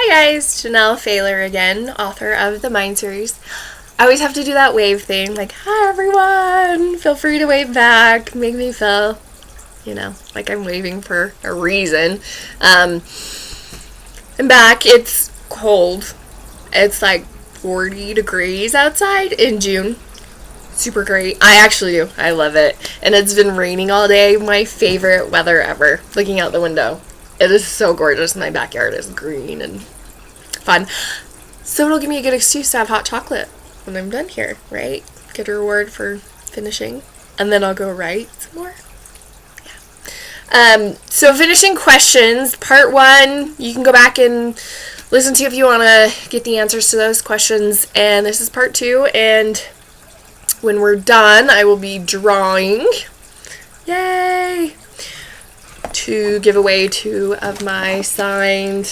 Hi guys, Janeal Falor again, author of the Mind series. I always have to do that wave thing, like, hi everyone, feel free to wave back, make me feel, like I'm waving for a reason. I'm back. It's cold. It's like 40 degrees outside in June. Super great. I actually do. I love it. And it's been raining all day. My favorite weather ever. Looking out the window. It is so gorgeous. My backyard is green and fun. So it'll give me a good excuse to have hot chocolate when I'm done here, right? Get a reward for finishing. And then I'll go write some more. Yeah. So finishing questions, part 1. You can go back and listen to if you want to get the answers to those questions. And this is part 2. And when we're done, I will be drawing. Yay! To give away 2 of my signed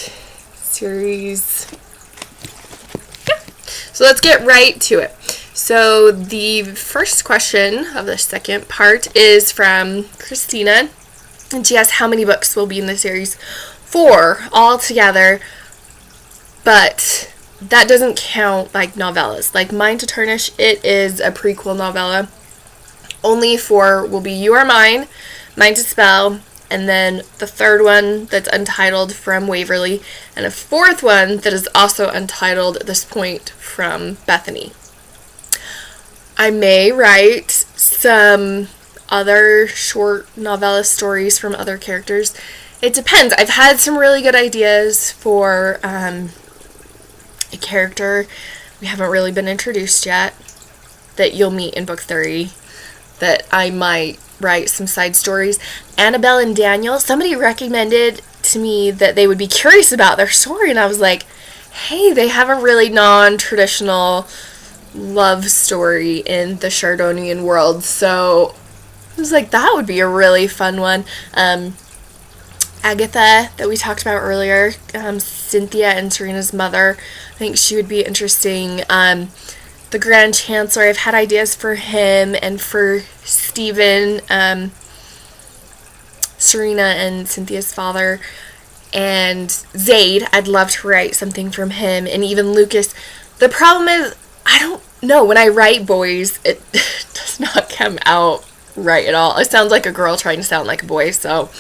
series. Yeah. So let's get right to it. So the first question of the second part is from Christina. And she asked how many books will be in the series. 4 altogether. But that doesn't count like novellas. Like Mine to Tarnish, it is a prequel novella. Only 4 will be You Are Mine, Mine to Spell, and then the 3rd one that's untitled from Waverly, and a 4th one that is also untitled at this point from Bethany. I may write some other short novella stories from other characters. It depends. I've had some really good ideas for a character we haven't really been introduced yet that you'll meet in book 3 that I might write some side stories. Annabelle and Daniel, somebody recommended to me that they would be curious about their story, and I was like, hey, they have a really non-traditional love story in the Chardonian world, so I was like, that would be a really fun one. Agatha, that we talked about earlier, Cynthia and Serena's mother, I think she would be interesting. The Grand Chancellor, I've had ideas for him and for Stephen, Serena and Cynthia's father, and Zaid. I'd love to write something from him, and even Lucas. The problem is, I don't know, when I write boys, it does not come out right at all. It sounds like a girl trying to sound like a boy, so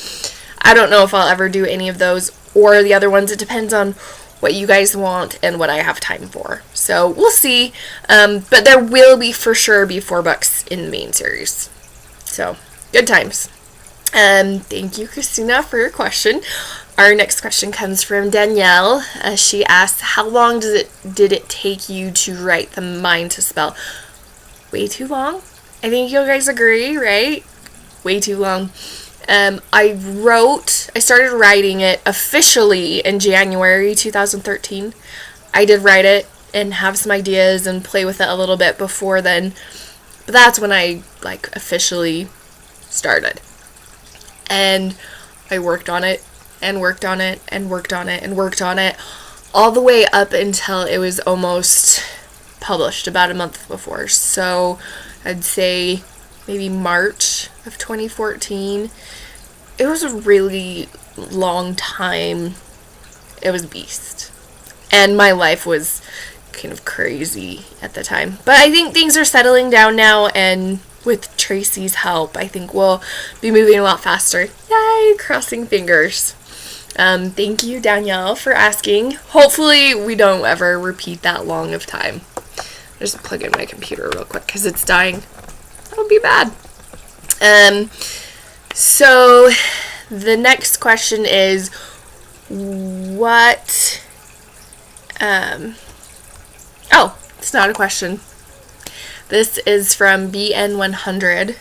I don't know if I'll ever do any of those or the other ones. It depends on what you guys want and what I have time for. So we'll see. But there will be for sure be 4 books in the main series. So good times. Thank you, Christina, for your question. Our next question comes from Danielle. She asks, how long did it take you to write the Mine to Spell? Way too long? I think you guys agree, right? Way too long. I started writing it officially in January 2013. I did write it and have some ideas and play with it a little bit before then, but that's when I officially started. And I worked on it and worked on it and worked on it and worked on it all the way up until it was almost published about a month before. So I'd say maybe March of 2014. It was a really long time. It was a beast. And my life was kind of crazy at the time. But I think things are settling down now, and with Tracy's help, I think we'll be moving a lot faster. Yay! Crossing fingers. Thank you, Danielle, for asking. Hopefully we don't ever repeat that long of time. Just plug in my computer real quick because it's dying. That would be bad. So the next question is, what, it's not a question. This is from BN100.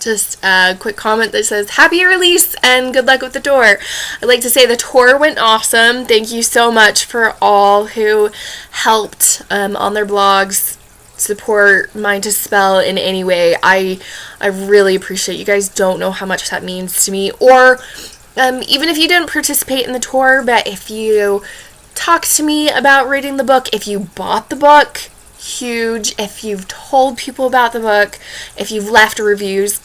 Just a quick comment that says, happy release and good luck with the tour. I'd like to say the tour went awesome. Thank you so much for all who helped on their blogs support Mine to Spell in any way. I really appreciate. You guys don't know how much that means to me. Or even if you didn't participate in the tour, but if you talked to me about reading the book, if you bought the book, huge. If you've told people about the book, if you've left reviews,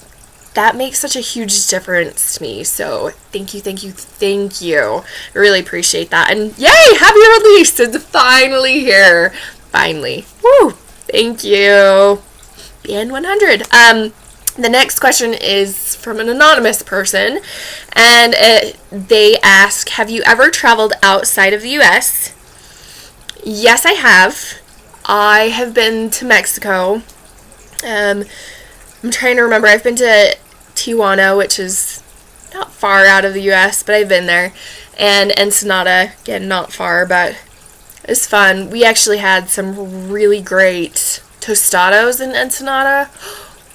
that makes such a huge difference to me. So thank you, thank you, thank you. I really appreciate that. And yay, happy release. It's finally here. Finally. Woo. Thank you. Band 100. The next question is from an anonymous person, and they ask, have you ever traveled outside of the U.S.? Yes, I have. I have been to Mexico. I'm trying to remember. I've been to Tijuana, which is not far out of the U.S., but I've been there. And Ensenada, again, not far, but it was fun. We actually had some really great tostados in Ensenada.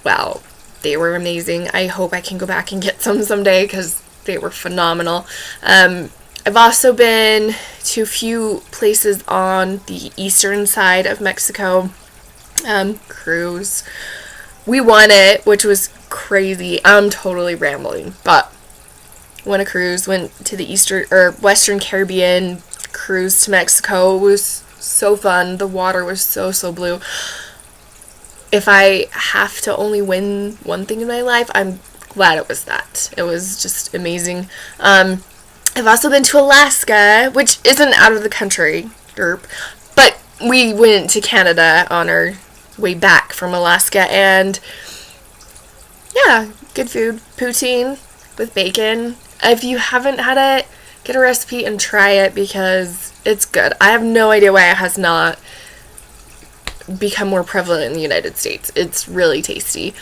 Wow, they were amazing. I hope I can go back and get some someday because they were phenomenal. I've also been to a few places on the eastern side of Mexico. Cruise. We won it, which was crazy. I'm totally rambling, but won a cruise, went to the Western Caribbean, cruise to Mexico. It was so fun. The water was so blue. If I have to only win one thing in my life, I'm glad it was that. It was just amazing. I've also been to Alaska, which isn't out of the country, but we went to Canada on our way back from Alaska, and yeah, good food. Poutine with bacon. If you haven't had it, get a recipe and try it because it's good. I have no idea why it has not become more prevalent in the United States. It's really tasty.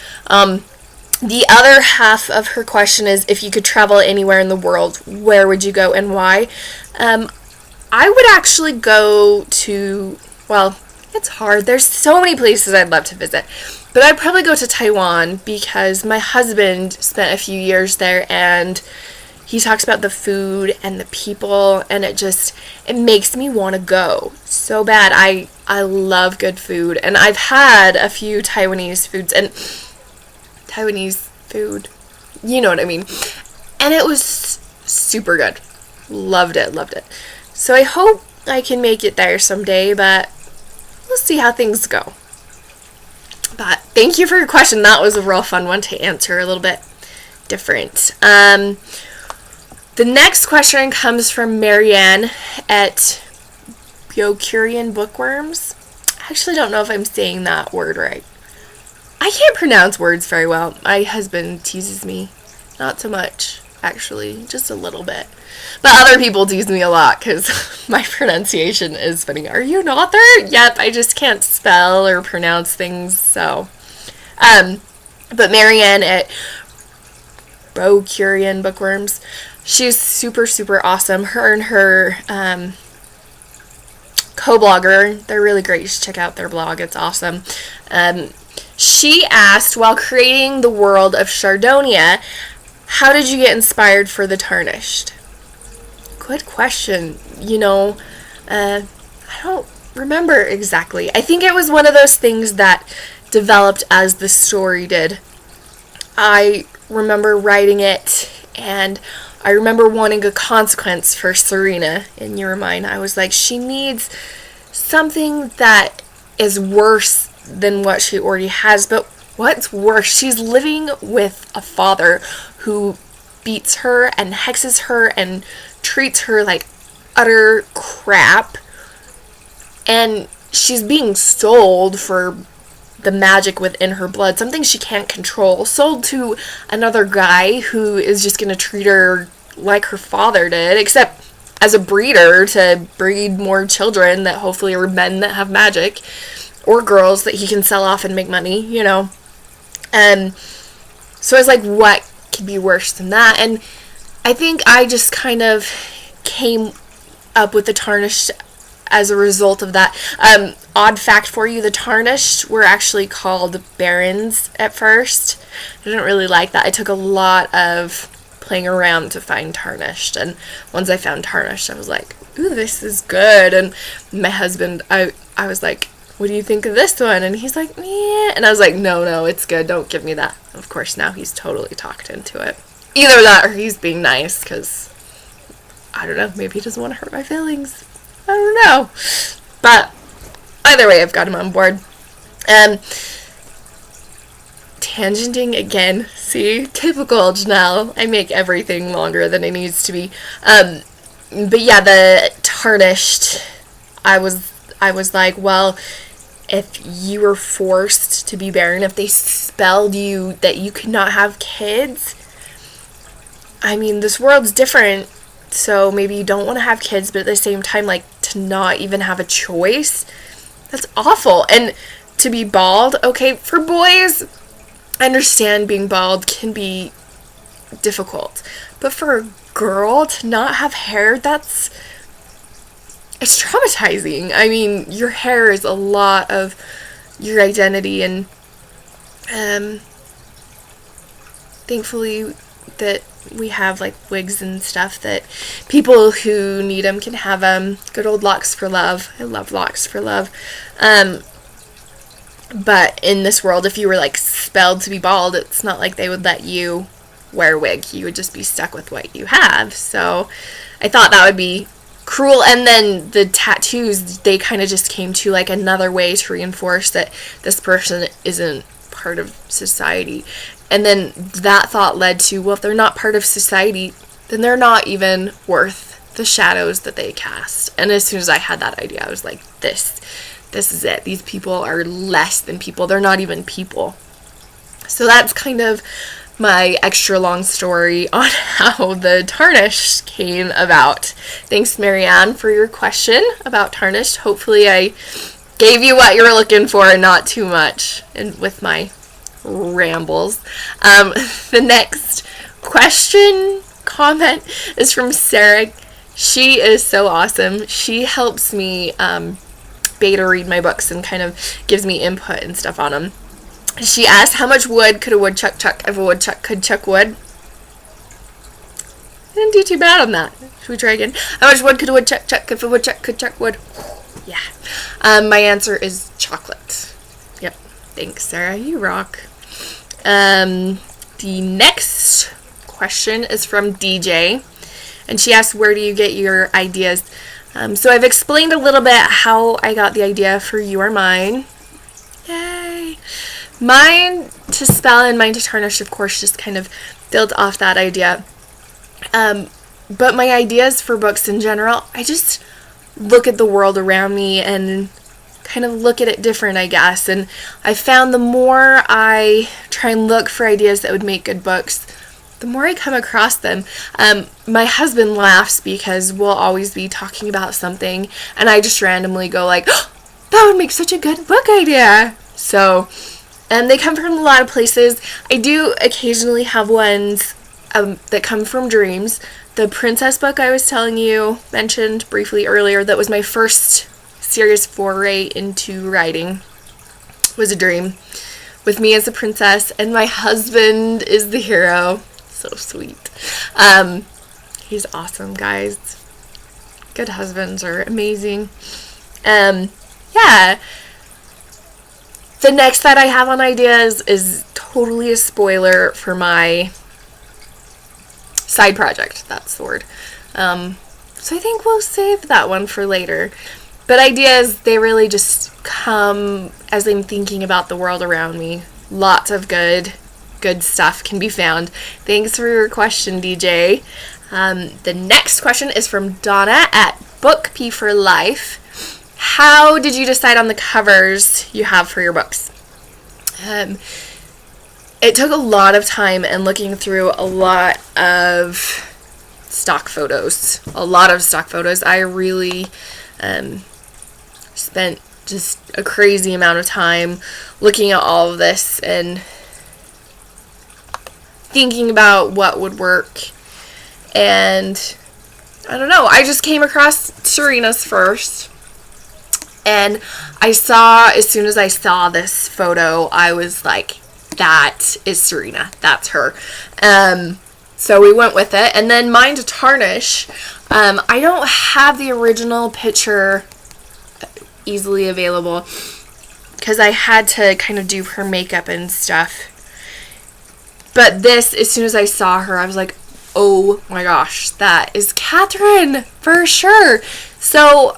The other half of her question is, if you could travel anywhere in the world, where would you go and why? I would actually go to, well, it's hard. There's so many places I'd love to visit. But I'd probably go to Taiwan because my husband spent a few years there, and he talks about the food and the people, and it makes me want to go so bad. I love good food, and I've had a few Taiwanese foods, and Taiwanese food, you know what I mean, and it was super good. Loved it. So I hope I can make it there someday, but we'll see how things go. But thank you for your question. That was a real fun one to answer, a little bit different. The next question comes from Marianne at Biocurian Bookworms. I actually don't know if I'm saying that word right. I can't pronounce words very well. My husband teases me. Not so much, actually. Just a little bit. But other people tease me a lot because my pronunciation is funny. Are you an author? Yep, I just can't spell or pronounce things, so. But Marianne at Biocurian Bookworms, she's super awesome. Her and her co-blogger, they're really great. You should check out their blog. It's awesome. She asked, while creating the world of Chardonia, how did you get inspired for the Tarnished? Good question. I don't remember exactly. I think it was one of those things that developed as the story did. I remember writing it, and I remember wanting a consequence for Serena in Your Mind. I was like, she needs something that is worse than what she already has. But what's worse? She's living with a father who beats her and hexes her and treats her like utter crap. And she's being sold for the magic within her blood, something she can't control, sold to another guy who is just going to treat her like her father did, except as a breeder to breed more children that hopefully are men that have magic, or girls that he can sell off and make money, And so I was like, what could be worse than that? And I think I just kind of came up with the Tarnished as a result of that. Odd fact for you, the Tarnished were actually called Barons at first. I didn't really like that. I took a lot of playing around to find Tarnished, and once I found Tarnished, I was like, ooh, this is good. And my husband, I was like, what do you think of this one? And he's like, yeah. And I was like, no, it's good. Don't give me that. Of course, now he's totally talked into it. Either that or he's being nice because, I don't know, maybe he doesn't want to hurt my feelings. I don't know. But either way, I've got him on board. Tangenting again, See, typical Janeal. I make everything longer than it needs to be. But yeah, the Tarnished, I was like, well, if you were forced to be barren, if they spelled you that you could not have kids, I mean, this world's different, so maybe you don't want to have kids, but at the same time, like, to not even have a choice, that's awful. And to be bald, okay, for boys, I understand being bald can be difficult, but for a girl to not have hair, it's traumatizing. I mean, your hair is a lot of your identity, and thankfully that we have like wigs and stuff that people who need them can have them. Good old locks for love. I love locks for love. But in this world, if you were like spelled to be bald, it's not like they would let you wear a wig. You would just be stuck with what you have. So I thought that would be cruel. And then the tattoos, they kind of just came to like another way to reinforce that this person isn't part of society. And then that thought led to, well, if they're not part of society, then they're not even worth the shadows that they cast. And as soon as I had that idea, I was like, this is it. These people are less than people. They're not even people. So that's kind of my extra long story on how the Tarnished came about. Thanks, Marianne, for your question about Tarnished. Hopefully I gave you what you were looking for and not too much, and with my rambles. The next comment is from Sarah. She is so awesome. She helps me beta read my books and kind of gives me input and stuff on them. She asked, how much wood could a woodchuck chuck if a woodchuck could chuck wood? I didn't do too bad on that. Should we try again? How much wood could a woodchuck chuck if a woodchuck could chuck wood? Yeah. My answer is chocolate. Yep. Thanks, Sarah. You rock. The next question is from DJ, and she asked, where do you get your ideas? So I've explained a little bit how I got the idea for You Are Mine. Yay! Mine to spell and mine to tarnish, of course, just kind of built off that idea. But my ideas for books in general, I just look at the world around me and kind of look at it different, I guess. And I found the more I try and look for ideas that would make good books, the more I come across them. My husband laughs because we'll always be talking about something and I just randomly go like, oh, that would make such a good book idea. So, they come from a lot of places. I do occasionally have ones that come from dreams. The princess book I was telling you, mentioned briefly earlier, that was my first serious foray into writing, was a dream with me as a princess and my husband is the hero. So sweet. He's awesome, guys. Good husbands are amazing. Yeah. The next that I have on ideas is totally a spoiler for my side project. That's the word. So I think we'll save that one for later. But ideas, they really just come as I'm thinking about the world around me. Lots of good stuff can be found. Thanks for your question, DJ. The next question is from Donna at Book P for Life. How did you decide on the covers you have for your books? It took a lot of time and looking through a lot of stock photos. I really spent just a crazy amount of time looking at all of this and thinking about what would work. And I don't know, I just came across Serena's first. And as soon as I saw this photo, I was like, that is Serena. That's her. So we went with it. And then mine to tarnish. I don't have the original picture easily available because I had to kind of do her makeup and stuff. But this, as soon as I saw her, I was like, oh my gosh, that is Catherine for sure. So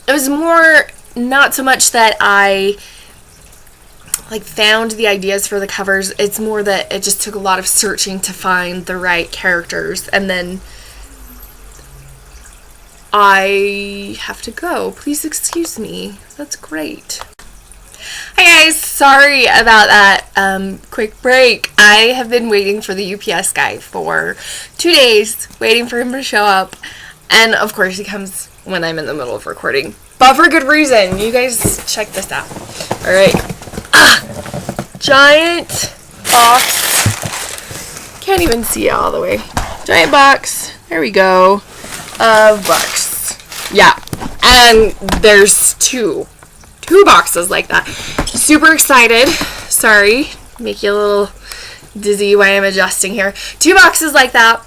it was more not so much that I like found the ideas for the covers. It's more that it just took a lot of searching to find the right characters. And then I have to go. Please excuse me. That's great. Hi guys, sorry about that quick break. I have been waiting for the UPS guy for 2 days, waiting for him to show up. And of course he comes when I'm in the middle of recording. But for good reason. You guys check this out. Alright. Giant box. Can't even see it all the way. Giant box. There we go. Of books. Yeah. And there's two boxes like that. Super excited. Sorry. Make you a little dizzy while I'm adjusting here. 2 boxes like that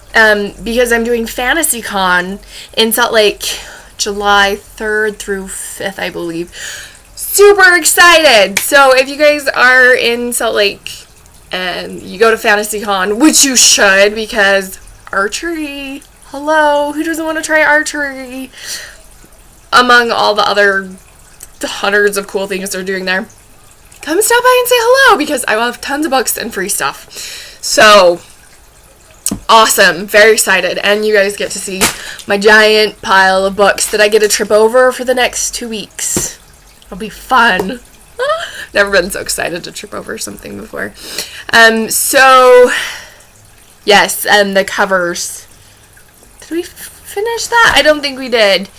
because I'm doing FantasyCon in Salt Lake July 3rd through 5th, I believe. Super excited! So if you guys are in Salt Lake and you go to FantasyCon, which you should because archery, hello, who doesn't want to try archery? Among all the other hundreds of cool things they're doing there. Come stop by and say hello because I will have tons of books and free stuff. So, awesome. Very excited. And you guys get to see my giant pile of books that I get to trip over for the next 2 weeks. It'll be fun. Never been so excited to trip over something before. So, yes, and the covers. Did we finish that? I don't think we did.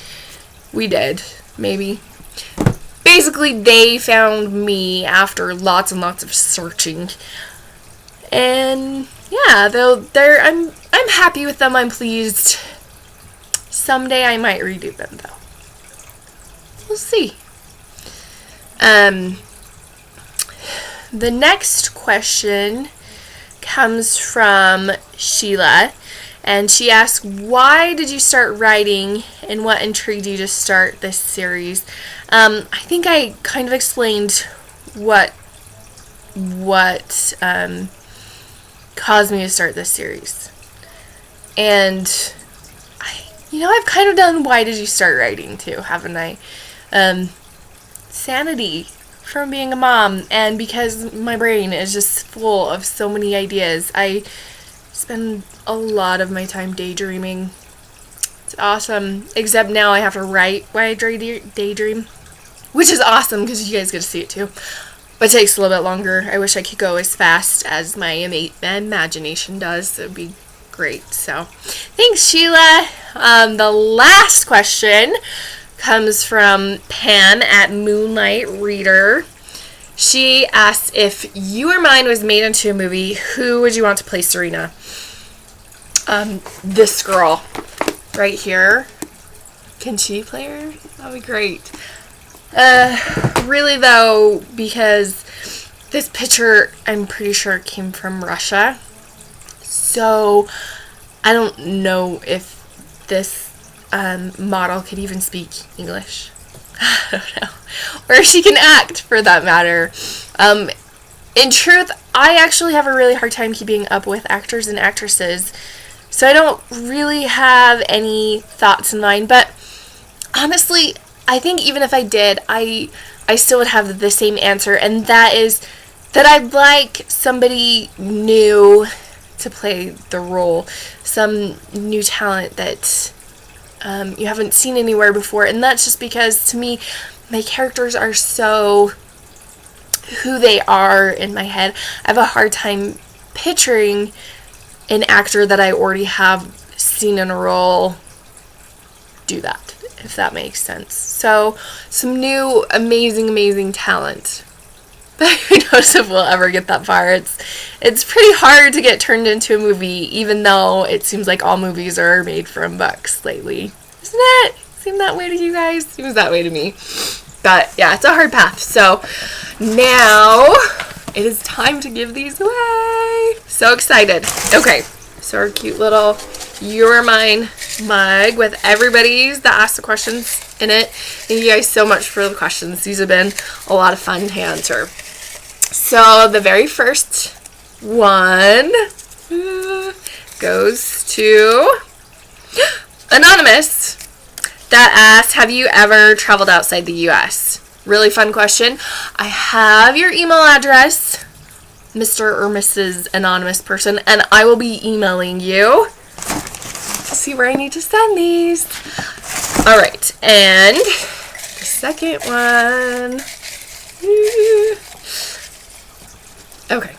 We did. Maybe. Basically, they found me after lots and lots of searching. And yeah, I'm happy with them. I'm pleased. Someday I might redo them though. We'll see. The next question comes from Sheila, and she asks, why did you start writing and what intrigued you to start this series? I think I kind of explained what caused me to start this series. And I've kind of done why did you start writing too, haven't I? Sanity from being a mom, and because my brain is just full of so many ideas. I spend a lot of my time daydreaming. It's awesome, except now I have to write while I daydream, which is awesome because you guys get to see it too. But it takes a little bit longer. I wish I could go as fast as my imagination does. It would be great. So, thanks, Sheila. The last question comes from Pam at Moonlight Reader. She asks, if You or Mine was made into a movie, who would you want to play Serena? This girl right here. Can she play her? That would be great. Really though, because this picture, I'm pretty sure came from Russia. So, I don't know if this model could even speak English. I don't know. Or if she can act, for that matter. In truth, I actually have a really hard time keeping up with actors and actresses. So I don't really have any thoughts in mind. But honestly, I think even if I did, I still would have the same answer. And that is that I'd like somebody new to play the role. Some new talent that you haven't seen anywhere before. And that's just because, to me, my characters are so who they are in my head. I have a hard time picturing an actor that I already have seen in a role do that, if that makes sense. So, some new, amazing talent. But who knows if we'll ever get that far. It's pretty hard to get turned into a movie, even though it seems like all movies are made from books lately. Isn't it? Seem that way to you guys? Seems that way to me. But yeah, it's a hard path. So now it is time to give these away. So excited. Okay, so our cute little You Are Mine mug with everybody's that asked the questions in it. Thank you guys so much for the questions. These have been a lot of fun to answer. So the very first one goes to Anonymous, that asked, have you ever traveled outside the U.S.? really fun question. I have your email address, Mr. or Mrs. Anonymous Person, and I will be emailing you to see where I need to send these. Alright, and the second one. Okay.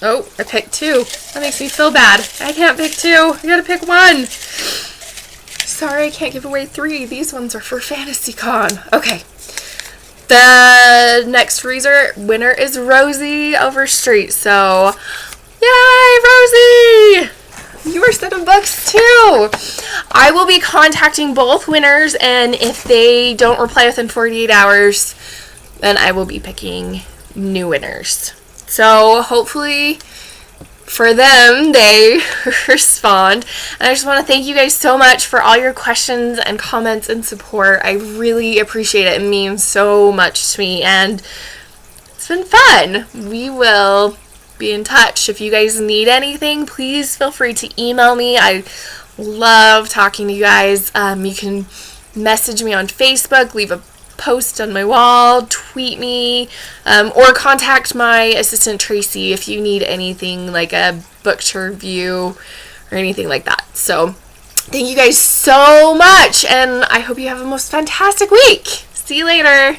Oh, I picked 2. That makes me feel bad. I can't pick 2. I gotta pick 1. Sorry, I can't give away 3. These ones are for FantasyCon. Okay. The next winner is Rosie Overstreet. So, yay, Rosie! You are sent a books too. I will be contacting both winners, and if they don't reply within 48 hours, then I will be picking new winners. So hopefully for them, they respond. And I just want to thank you guys so much for all your questions and comments and support. I really appreciate it. It means so much to me, and it's been fun. We will be in touch. If you guys need anything, please feel free to email me. I love talking to you guys. You can message me on Facebook, leave a post on my wall, tweet me, or contact my assistant Tracy if you need anything like a book to review or anything like that. So thank you guys so much, and I hope you have the most fantastic week. See you later.